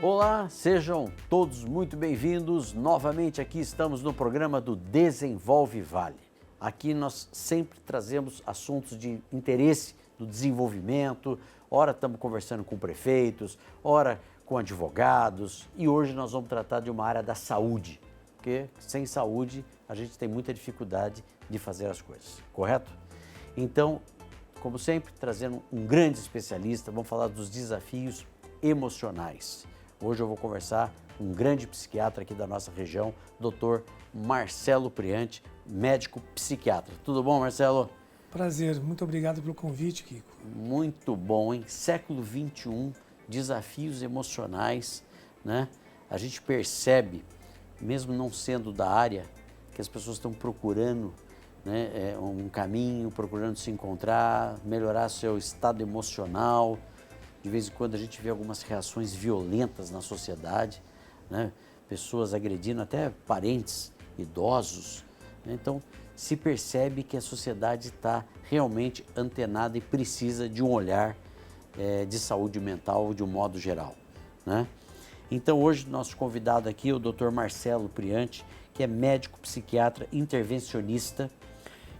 Olá, sejam todos muito bem-vindos. Novamente aqui estamos no programa do Desenvolve Vale. Aqui nós sempre trazemos assuntos de interesse do desenvolvimento. Ora estamos conversando com prefeitos, ora com advogados e hoje nós vamos tratar de uma área da saúde, porque sem saúde a gente tem muita dificuldade de fazer as coisas, correto? Então, como sempre, trazendo um grande especialista, vamos falar dos desafios emocionais. Hoje eu vou conversar com um grande psiquiatra aqui da nossa região, Dr. Marcelo Priante, médico psiquiatra. Tudo bom, Marcelo? Prazer, muito obrigado pelo convite, Kiko. Muito bom, hein? Século XXI, desafios emocionais, né? A gente percebe, mesmo não sendo da área, que as pessoas estão procurando, né, um caminho, procurando se encontrar, melhorar seu estado emocional. De vez em quando a gente vê algumas reações violentas na sociedade, né? Pessoas agredindo até parentes idosos, né? Então, se percebe que a sociedade está realmente antenada e precisa de um olhar de saúde mental de um modo geral, né? Então, hoje, nosso convidado aqui é o Dr. Marcelo Priante, que é médico psiquiatra intervencionista,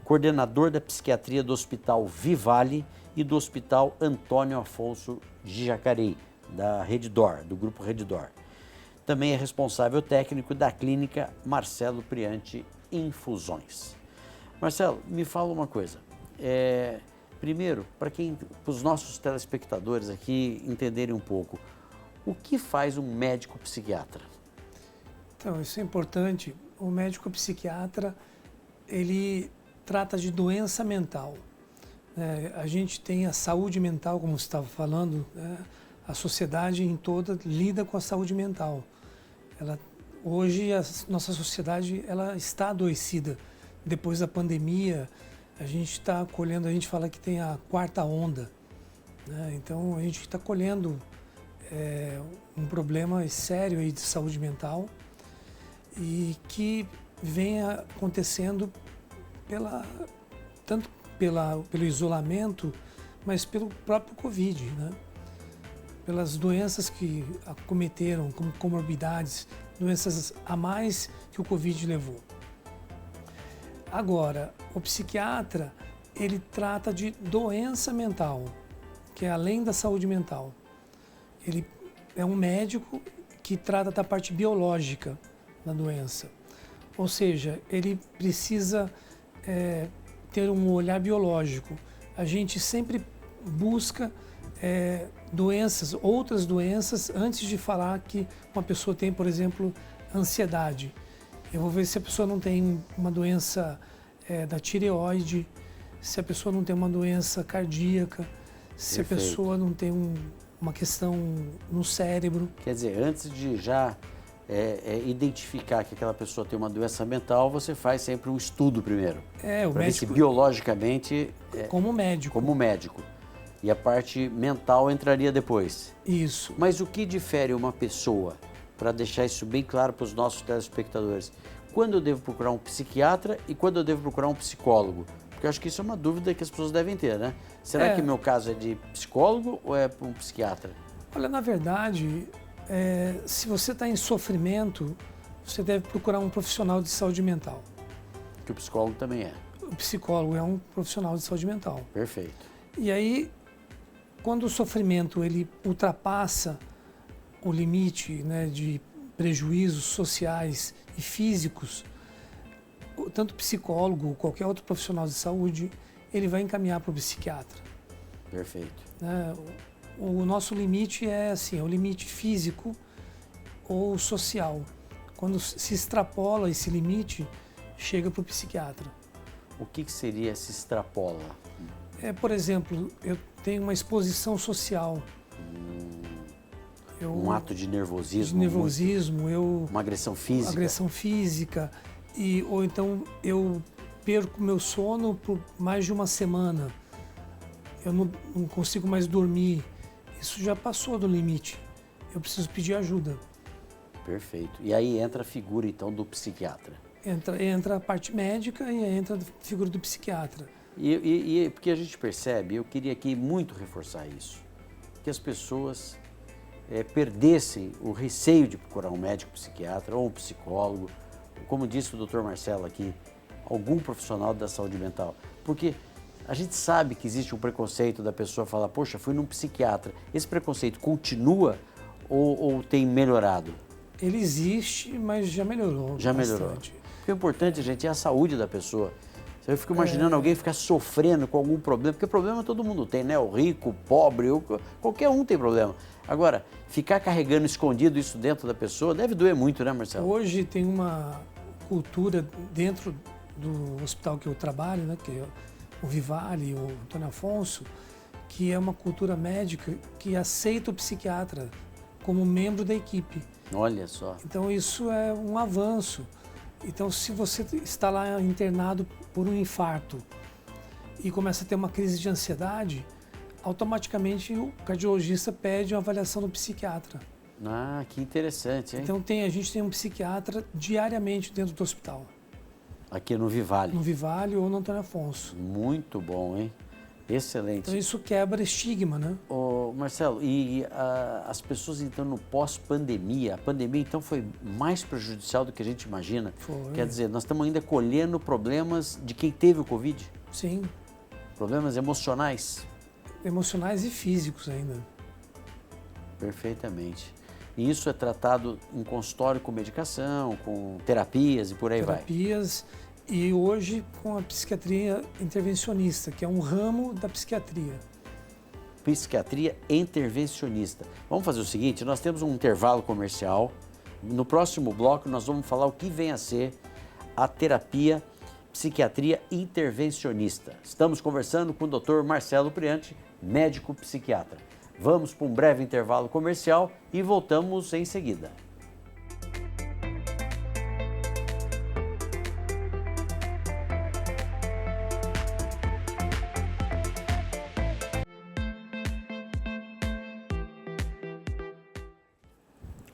coordenador da psiquiatria do Hospital Vivale e do Hospital Antônio Afonso de Jacareí, da Redditor, do Grupo Redditor. Também é responsável técnico da clínica Marcelo Priante Infusões. Marcelo, me fala uma coisa. Primeiro, para os nossos telespectadores aqui entenderem um pouco, o que faz um médico psiquiatra? Então, isso é importante. O médico psiquiatra, ele trata de doença mental. A gente tem a saúde mental, como você estava falando, né? A sociedade em toda lida com a saúde mental. Hoje, a nossa sociedade ela está adoecida. Depois da pandemia, a gente está colhendo, a gente fala que tem a quarta onda, né? Então, a gente está colhendo um problema sério aí de saúde mental e que vem acontecendo tanto pelo isolamento, mas pelo próprio Covid, né? Pelas doenças que acometeram, como comorbidades, doenças a mais que o Covid levou. Agora, o psiquiatra, ele trata de doença mental, que é além da saúde mental. Ele é um médico que trata da parte biológica da doença. Ou seja, ele precisa ter um olhar biológico. A gente sempre busca outras doenças, antes de falar que uma pessoa tem, por exemplo, ansiedade. Eu vou ver se a pessoa não tem uma doença da tireoide, se a pessoa não tem uma doença cardíaca, se Perfeito. A pessoa não tem uma questão no cérebro. Quer dizer, antes de já identificar que aquela pessoa tem uma doença mental, você faz sempre um estudo primeiro. O para ver se médico, biologicamente... como médico. Como médico. E a parte mental entraria depois. Isso. Mas o que difere uma pessoa, para deixar isso bem claro para os nossos telespectadores, quando eu devo procurar um psiquiatra e quando eu devo procurar um psicólogo? Porque eu acho que isso é uma dúvida que as pessoas devem ter, né? Será que o meu caso é de psicólogo ou é um psiquiatra? Olha, na verdade, se você está em sofrimento, você deve procurar um profissional de saúde mental. Que o psicólogo também é. O psicólogo é um profissional de saúde mental. Perfeito. E aí, quando o sofrimento ele ultrapassa o limite, né, de prejuízos sociais e físicos, tanto o psicólogo ou qualquer outro profissional de saúde, ele vai encaminhar para o psiquiatra. Perfeito. O nosso limite é assim, é o limite físico ou social. Quando se extrapola esse limite, chega para o psiquiatra. O que seria se extrapola? Por exemplo, eu tenho uma exposição social. Um ato de nervosismo? Uma agressão física? Agressão física. Ou então eu perco meu sono por mais de uma semana. Eu não consigo mais dormir. Isso já passou do limite. Eu preciso pedir ajuda. Perfeito. E aí entra a figura, então, do psiquiatra. Entra a parte médica e entra a figura do psiquiatra. E porque a gente percebe, eu queria aqui muito reforçar isso, que as pessoas perdessem o receio de procurar um médico psiquiatra ou um psicólogo, como disse o Dr. Marcelo aqui, algum profissional da saúde mental. Porque a gente sabe que existe um preconceito da pessoa falar, poxa, fui num psiquiatra. Esse preconceito continua ou tem melhorado? Ele existe, mas já melhorou Já bastante. melhorou. Porque o importante, gente, é a saúde da pessoa. Eu fico imaginando alguém ficar sofrendo com algum problema, porque problema todo mundo tem, né? O rico, o pobre, qualquer um tem problema. Agora, ficar carregando escondido isso dentro da pessoa deve doer muito, né, Marcelo? Hoje tem uma cultura dentro do hospital que eu trabalho, né, que é o Vivale, o Antônio Afonso, que é uma cultura médica que aceita o psiquiatra como membro da equipe. Olha só. Então isso é um avanço. Então se você está lá internado por um infarto e começa a ter uma crise de ansiedade, automaticamente o cardiologista pede uma avaliação do psiquiatra. Ah, que interessante, hein? Então a gente tem um psiquiatra diariamente dentro do hospital. Aqui no Vivale. No Vivale ou no Antônio Afonso. Muito bom, hein? Excelente. Então isso quebra estigma, né? Ô, Marcelo, as pessoas então no pós-pandemia, a pandemia então foi mais prejudicial do que a gente imagina? Foi. Quer dizer, nós estamos ainda colhendo problemas de quem teve o Covid? Sim. Problemas emocionais? Emocionais e físicos ainda. Perfeitamente. E isso é tratado em consultório com medicação, com terapias e por aí vai? Terapias e hoje com a psiquiatria intervencionista, que é um ramo da psiquiatria. Psiquiatria intervencionista. Vamos fazer o seguinte, nós temos um intervalo comercial. No próximo bloco nós vamos falar o que vem a ser a terapia psiquiatria intervencionista. Estamos conversando com o Dr. Marcelo Priante, médico psiquiatra. Vamos para um breve intervalo comercial e voltamos em seguida.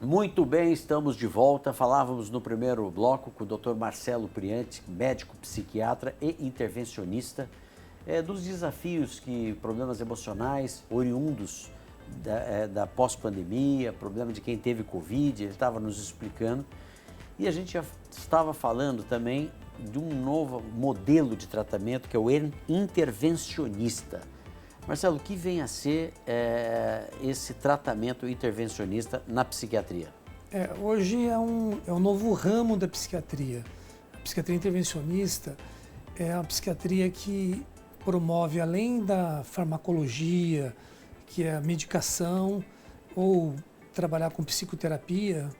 Muito bem, estamos de volta. Falávamos no primeiro bloco com o Dr. Marcelo Priante, médico psiquiatra e intervencionista, dos desafios que problemas emocionais oriundos da pós-pandemia, problema de quem teve Covid, ele estava nos explicando. E a gente já estava falando também de um novo modelo de tratamento que é o intervencionista. Marcelo, o que vem a ser esse tratamento intervencionista na psiquiatria? Hoje é um novo ramo da psiquiatria. A psiquiatria intervencionista é a psiquiatria que promove, além da farmacologia, que é a medicação, ou trabalhar com psicoterapia,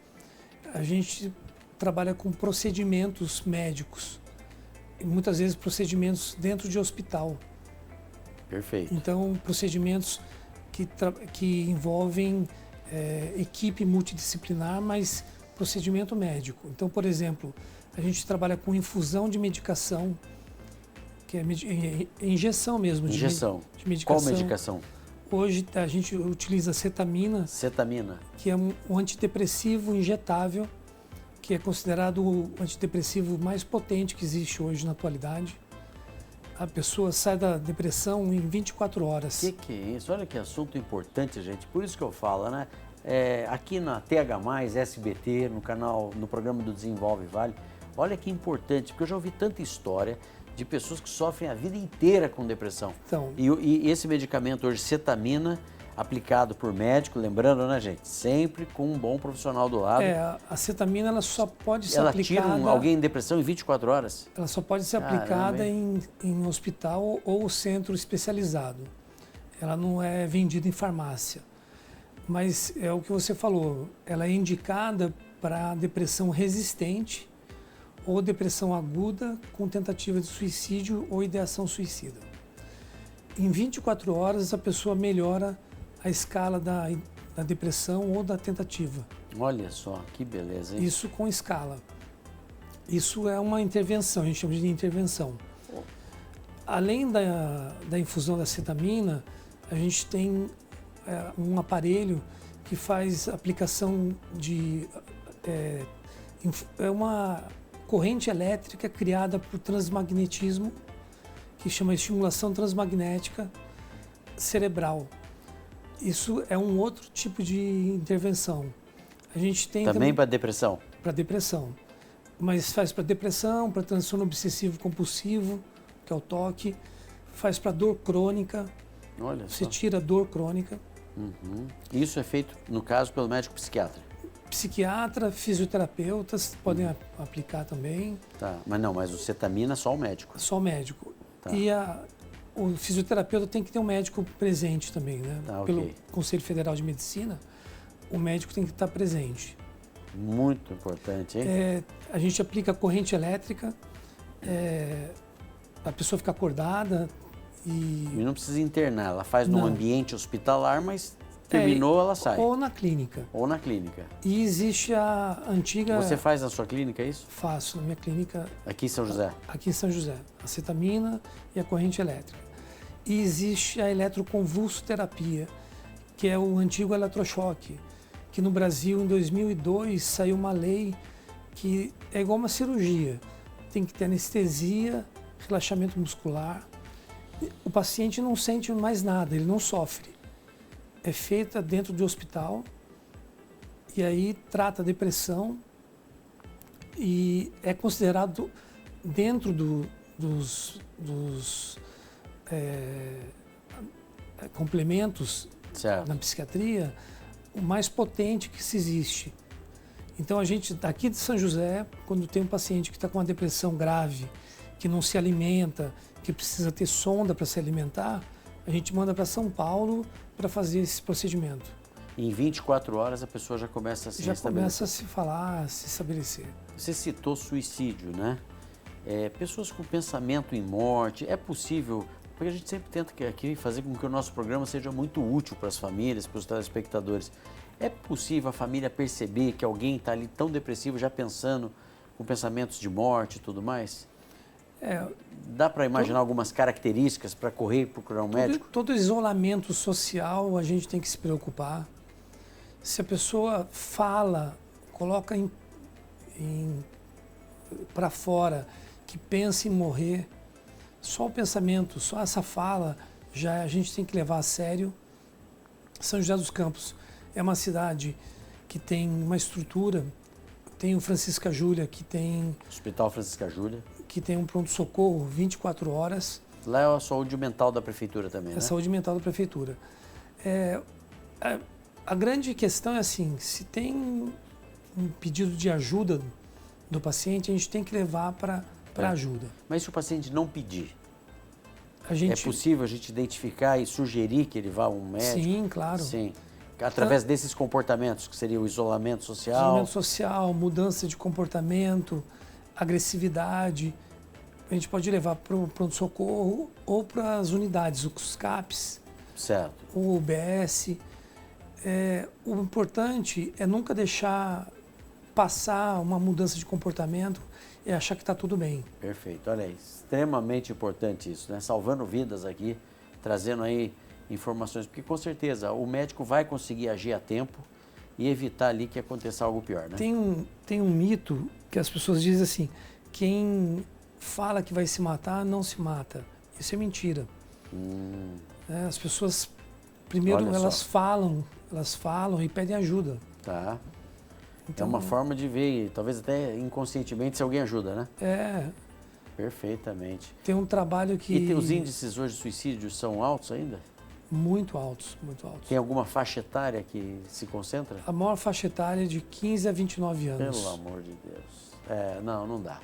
a gente trabalha com procedimentos médicos, e muitas vezes procedimentos dentro de hospital. Perfeito. Então, procedimentos que envolvem equipe multidisciplinar, mas procedimento médico. Então, por exemplo, a gente trabalha com infusão de medicação, que é injeção mesmo. Injeção. De medicação. Qual medicação? Hoje a gente utiliza cetamina. Cetamina. Que é um antidepressivo injetável, que é considerado o antidepressivo mais potente que existe hoje na atualidade. A pessoa sai da depressão em 24 horas. Que é isso? Olha que assunto importante, gente. Por isso que eu falo, né? Aqui na TH+, SBT, no programa do Desenvolve Vale, olha que importante, porque eu já ouvi tanta história de pessoas que sofrem a vida inteira com depressão. Então, E esse medicamento hoje, cetamina, aplicado por médico, lembrando, né, gente? Sempre com um bom profissional do lado. a cetamina ela só pode ser Ela aplicada... tira alguém em depressão em 24 horas? Ela só pode ser Caramba, aplicada em hospital ou centro especializado. Ela não é vendida em farmácia. Mas é o que você falou, ela é indicada para depressão resistente ou depressão aguda com tentativa de suicídio ou ideação suicida. Em 24 horas a pessoa melhora a escala da depressão ou da tentativa. Olha só, que beleza, hein? Isso com escala. Isso é uma intervenção, a gente chama de intervenção. Além da infusão da cetamina, a gente tem um aparelho que faz aplicação de... uma corrente elétrica criada por transmagnetismo, que chama estimulação transmagnética cerebral. Isso é um outro tipo de intervenção. A gente tem Também para depressão? Para depressão. Mas faz para depressão, para transtorno obsessivo compulsivo, que é o TOC, faz para dor crônica. Olha Você só. tira a dor crônica. Uhum. Isso é feito, no caso, pelo médico psiquiatra? Psiquiatra, fisioterapeutas podem aplicar também. Tá, mas o cetamina só o médico? Só o médico. Tá. E o fisioterapeuta tem que ter um médico presente também, né? Tá, Pelo ok. Conselho Federal de Medicina, o médico tem que estar presente. Muito importante, hein? A gente aplica corrente elétrica, a pessoa fica acordada E e... não precisa internar, ela faz num Não. ambiente hospitalar, mas terminou, ela sai. Ou na clínica. Ou na clínica. E existe a antiga... Você faz na sua clínica isso? Faço na minha clínica Aqui em São José? aqui em São José, a cetamina e a corrente elétrica. E existe a eletroconvulsoterapia, que é o antigo eletrochoque, que no Brasil, em 2002, saiu uma lei que é igual uma cirurgia. Tem que ter anestesia, relaxamento muscular. O paciente não sente mais nada, ele não sofre. É feita dentro do hospital e aí trata a depressão e é considerado dentro dos complementos Certo. na psiquiatria o mais potente que se existe. Então a gente aqui de São José, quando tem um paciente que está com uma depressão grave, que não se alimenta, que precisa ter sonda para se alimentar, a gente manda para São Paulo para fazer esse procedimento. Em 24 horas a pessoa já começa a se Já restabelecer. começa a se falar, a se estabelecer. Você citou suicídio, né? Pessoas com pensamento em morte, é possível, porque a gente sempre tenta aqui fazer com que o nosso programa seja muito útil para as famílias, para os telespectadores. É possível a família perceber que alguém está ali tão depressivo, já pensando com pensamentos de morte e tudo mais? Dá para imaginar algumas características para correr e procurar um médico? Todo isolamento social a gente tem que se preocupar. Se a pessoa fala, coloca para fora que pensa em morrer, só o pensamento, só essa fala, já a gente tem que levar a sério. São José dos Campos é uma cidade que tem uma estrutura, tem o Francisca Júlia, que tem Hospital Francisca Júlia. Que tem um pronto-socorro 24 horas. Lá é a saúde mental da prefeitura também, né? A saúde mental da prefeitura. A grande questão é assim, se tem um pedido de ajuda do paciente, a gente tem que levar para ajuda. Mas se o paciente não pedir, A gente, é possível a gente identificar e sugerir que ele vá a um médico? Sim, claro. Sim. Através desses comportamentos, que seria o isolamento social. Isolamento social, mudança de comportamento, agressividade. A gente pode levar para o pronto-socorro ou para as unidades, os CAPs, Certo. o UBS. O importante é nunca deixar passar uma mudança de comportamento e achar que está tudo bem. Perfeito. Olha aí, extremamente importante isso, né? Salvando vidas aqui, trazendo aí informações, porque com certeza o médico vai conseguir agir a tempo e evitar ali que aconteça algo pior, né? Tem um mito que as pessoas dizem assim, quem fala que vai se matar, não se mata. Isso é mentira. As pessoas, primeiro, Olha elas só. falam e pedem ajuda. Tá. Então, É uma forma de ver, talvez até inconscientemente, se alguém ajuda, né? Perfeitamente. Tem um trabalho que... E os índices hoje de suicídio são altos ainda? Muito altos, muito altos. Tem alguma faixa etária que se concentra? A maior faixa etária é de 15 a 29 anos. Pelo amor de Deus. Não dá.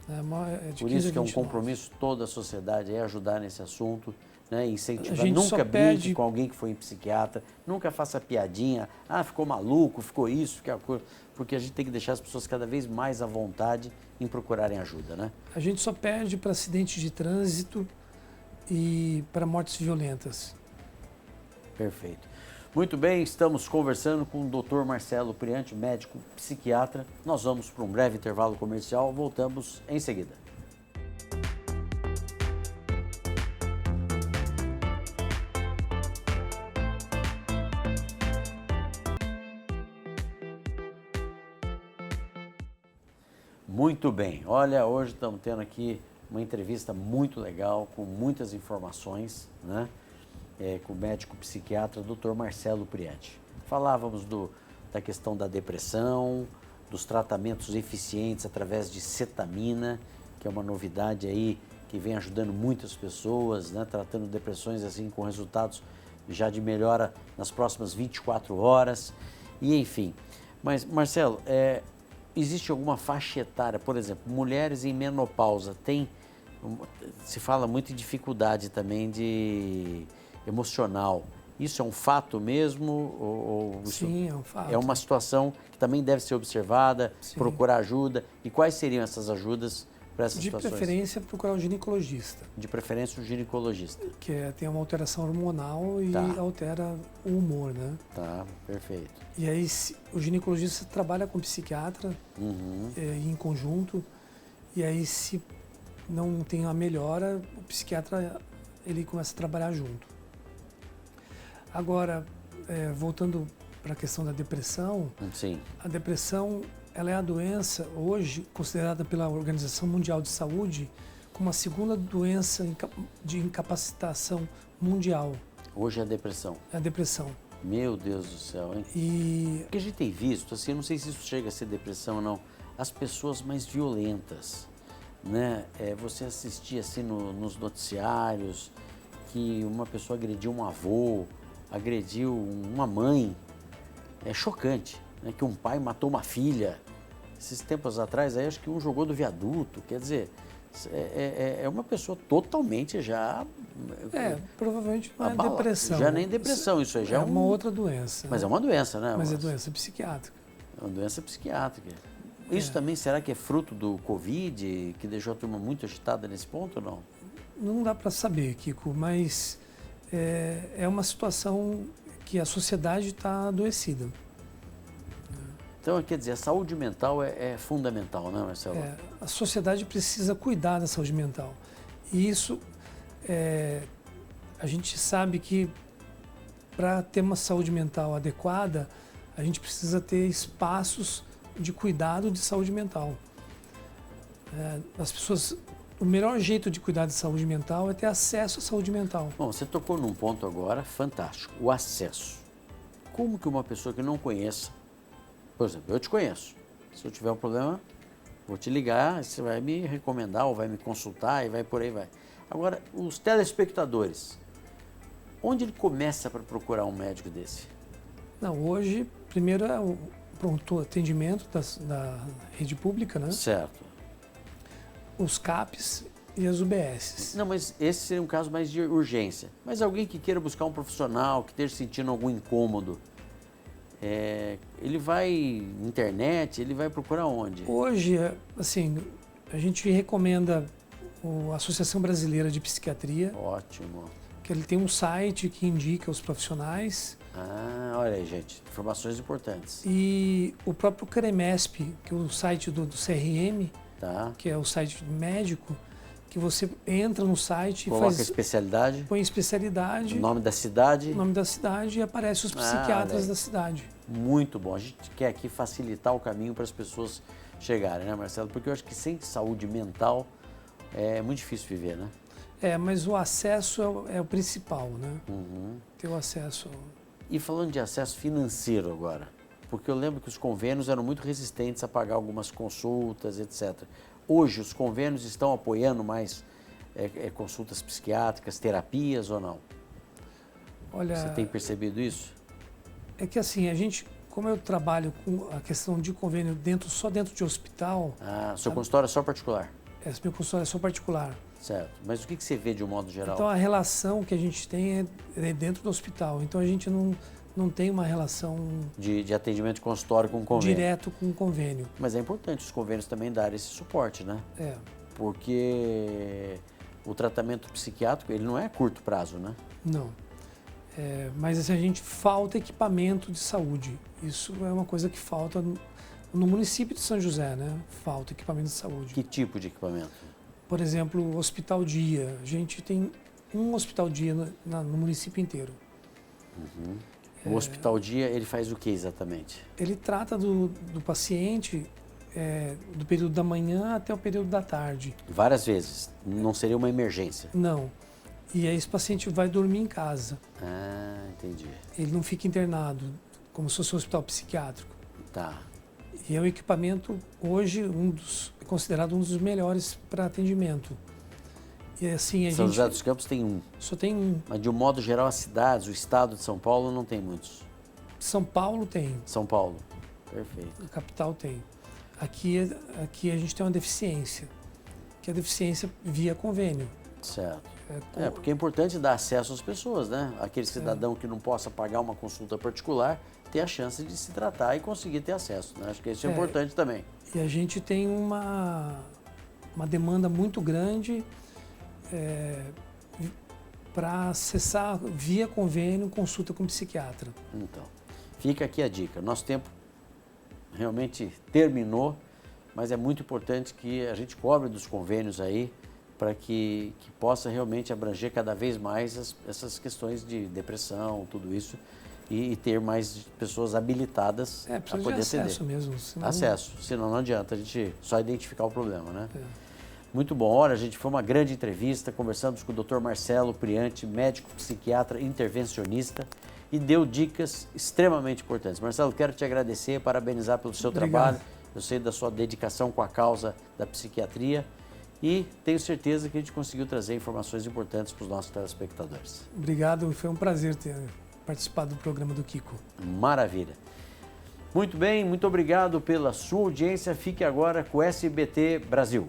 A maior é de Por 15 isso a que é um 29. compromisso de toda a sociedade, é ajudar nesse assunto, né? Incentivar. A gente Nunca só brinque pede- com alguém que foi em psiquiatra, nunca faça piadinha, ficou maluco, ficou isso, ficou aquilo, porque a gente tem que deixar as pessoas cada vez mais à vontade em procurarem ajuda, né? A gente só perde para acidentes de trânsito e para mortes violentas. Perfeito. Muito bem, estamos conversando com o Dr. Marcelo Priante, médico psiquiatra. Nós vamos para um breve intervalo comercial, voltamos em seguida. Muito bem, olha, hoje estamos tendo aqui uma entrevista muito legal, com muitas informações, né? com o médico psiquiatra Dr. Marcelo Priati. Falávamos da questão da depressão, dos tratamentos eficientes através de cetamina, que é uma novidade aí que vem ajudando muitas pessoas, né, tratando depressões assim com resultados já de melhora nas próximas 24 horas, e enfim. Mas, Marcelo, existe alguma faixa etária, por exemplo, mulheres em menopausa, se fala muito em dificuldade também emocional. Isso é um fato mesmo? Sim, é um fato. É uma situação que também deve ser observada, Sim. Procurar ajuda. E quais seriam essas ajudas para essas situações? De preferência, procurar o ginecologista. De preferência, o ginecologista. Que tem uma alteração hormonal e altera o humor, né? Tá, perfeito. E aí, o ginecologista trabalha com o psiquiatra em conjunto. E aí, se não tem a melhora, o psiquiatra ele começa a trabalhar junto. Agora, voltando para a questão da depressão, sim. A depressão ela é a doença hoje considerada pela Organização Mundial de Saúde como a segunda doença de incapacitação mundial. Hoje é a depressão. É a depressão. Meu Deus do céu, hein? E o que a gente tem visto, assim, eu não sei se isso chega a ser depressão ou não, as pessoas mais violentas, né? Você assistia assim nos noticiários que uma pessoa agrediu um avô, agrediu uma mãe. É chocante, né? Que um pai matou uma filha. Esses tempos atrás, aí acho que um jogou do viaduto. Quer dizer, é uma pessoa totalmente já... provavelmente não é depressão. Já nem depressão, isso aí já é uma outra doença. Mas é uma doença, né? Mas é doença psiquiátrica. É uma doença psiquiátrica. Isso também, será que é fruto do Covid, que deixou a turma muito agitada nesse ponto ou não? Não dá para saber, Kiko, mas é uma situação que a sociedade está adoecida. Então, quer dizer, a saúde mental é fundamental, né, Marcelo? A sociedade precisa cuidar da saúde mental. E isso, a gente sabe que para ter uma saúde mental adequada, a gente precisa ter espaços de cuidado de saúde mental. As pessoas, o melhor jeito de cuidar de saúde mental é ter acesso à saúde mental. Bom, você tocou num ponto agora fantástico, o acesso. Como que uma pessoa que não conheça, por exemplo, eu te conheço, se eu tiver um problema, vou te ligar, você vai me recomendar ou vai me consultar e vai por aí vai. Agora, os telespectadores, onde ele começa para procurar um médico desse? Não, hoje, primeiro é o pronto atendimento da rede pública, né? Certo. Os CAPs e as UBSs. Não, mas esse seria um caso mais de urgência. Mas alguém que queira buscar um profissional, que esteja sentindo algum incômodo, ele vai na internet, ele vai procurar onde? Hoje, assim, a gente recomenda a Associação Brasileira de Psiquiatria. Ótimo. Que ele tem um site que indica os profissionais. Olha aí, gente, informações importantes. E o próprio CREMESP, que é o site do CRM, que é o site médico, que você entra no site e coloca especialidade. Põe especialidade. O nome da cidade. O nome da cidade e aparece os psiquiatras da cidade. Muito bom. A gente quer aqui facilitar o caminho para as pessoas chegarem, né, Marcelo? Porque eu acho que sem saúde mental é muito difícil viver, né? Mas o acesso é o principal, né? Ter o acesso. E falando de acesso financeiro agora, porque eu lembro que os convênios eram muito resistentes a pagar algumas consultas, etc. Hoje, os convênios estão apoiando mais consultas psiquiátricas, terapias ou não? Olha, você tem percebido isso? É que assim, a gente, como eu trabalho com a questão de convênio só dentro de hospital... seu consultório é só particular? Meu consultório é só particular. Certo. Mas o que você vê de um modo geral? Então, a relação que a gente tem é dentro do hospital. Então, a gente não tem uma relação... De atendimento de consultório com convênio. Direto com convênio. Mas é importante os convênios também darem esse suporte, né? Porque o tratamento psiquiátrico, ele não é a curto prazo, né? Não. Mas assim, a gente falta equipamento de saúde. Isso é uma coisa que falta no município de São José, né? Falta equipamento de saúde. Que tipo de equipamento? Por exemplo, o Hospital Dia. A gente tem um Hospital Dia no município inteiro. O Hospital Dia, ele faz o que exatamente? Ele trata do paciente do período da manhã até o período da tarde. Várias vezes. Não seria uma emergência? Não. e aí esse paciente vai dormir em casa. Ah, entendi. Ele não fica internado, como se fosse um hospital psiquiátrico. Tá. E é um equipamento, hoje, é considerado um dos melhores para atendimento. E assim, São José dos Campos tem um, só tem um. mas de um modo geral as cidades, o estado de São Paulo não tem muitos. São Paulo tem, São Paulo, perfeito. a capital tem. Aqui a gente tem uma deficiência, que é a deficiência via convênio. Certo. Porque é importante dar acesso às pessoas, né? Aquele cidadão que não possa pagar uma consulta particular, ter a chance de se tratar e conseguir ter acesso, né? Acho que isso é importante também. E a gente tem uma demanda muito grande para acessar via convênio consulta com psiquiatra. Então, fica aqui a dica. Nosso tempo realmente terminou, mas é muito importante que a gente cobre dos convênios aí para que possa realmente abranger cada vez mais essas questões de depressão, tudo isso, e ter mais pessoas habilitadas a precisa poder de acesso atender. mesmo. Senão... Acesso, senão não adianta a gente só identificar o problema, né? Muito bom. Olha, gente, foi uma grande entrevista. Conversamos com o Dr. Marcelo Priante, médico psiquiatra intervencionista, e deu dicas extremamente importantes. Marcelo, quero te agradecer, parabenizar pelo seu trabalho. Eu sei da sua dedicação com a causa da psiquiatria e tenho certeza que a gente conseguiu trazer informações importantes para os nossos telespectadores. Obrigado, foi um prazer ter participado do programa do Kiko. Maravilha. Muito bem, muito obrigado pela sua audiência. Fique agora com o SBT Brasil.